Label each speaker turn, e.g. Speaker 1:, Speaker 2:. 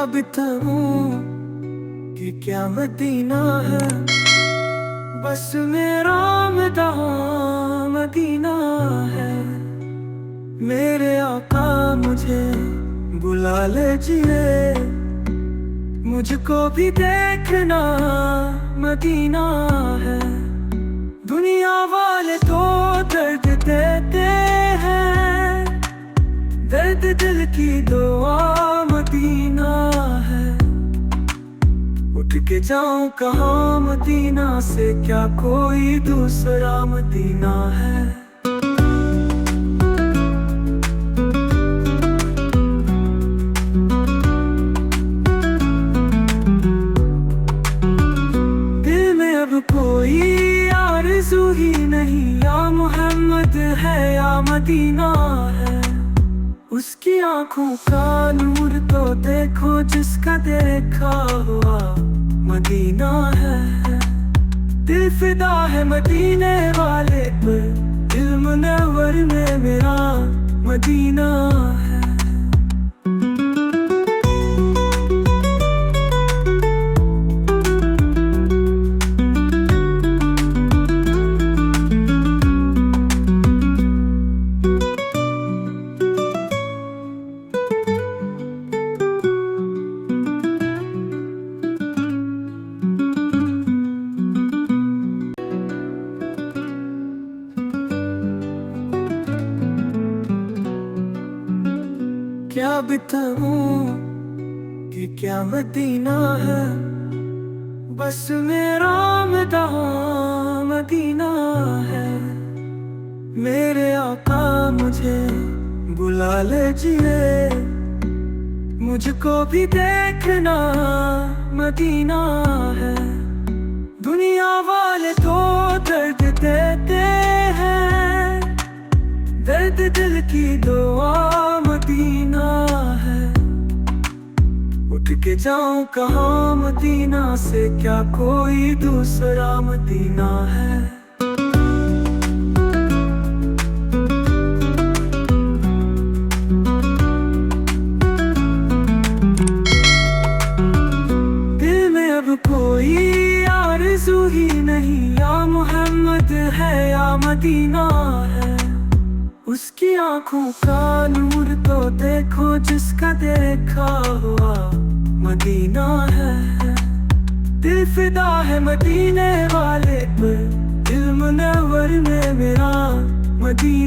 Speaker 1: क्या बताऊं कि क्या मदीना है, बस मेरा मदीना है। मेरे आका मुझे बुला ले जिए, मुझको भी देखना मदीना है। दुनिया वाले तो दर्द देते हैं, दर्द दिल की दुआ मदीना है। उठ के जाऊं कहाँ मदीना से, क्या कोई दूसरा मदीना है। दिल में अब कोई आरज़ू ही नहीं, या मोहम्मद है या मदीना है। उसकी आंखों का नूर तो देखो, जिसका देखा हुआ मदीना है। दिल फिदा है मदीने वाले पर, दिल मुनव्वर में मेरा मदीना है। क्या बताऊं कि क्या मदीना है, बस मेरा मदीना है। मेरे आका मुझे बुला ले जिए, मुझको भी देखना मदीना है। दुनिया वाले तो दर्द देते हैं, दर्द दिल की दुआ मदीना है। उठ के जाऊं कहाँ मदीना से, क्या कोई दूसरा मदीना है। दिल में अब कोई आरज़ू ही नहीं, या मोहम्मद है या मदीना है। उसकी आंखों का नूर तो देखो, जिसका देखा हुआ मदीना है। दिल फिदा है मदीने वाले पर, दिल मुनव्वर में मेरा मदीना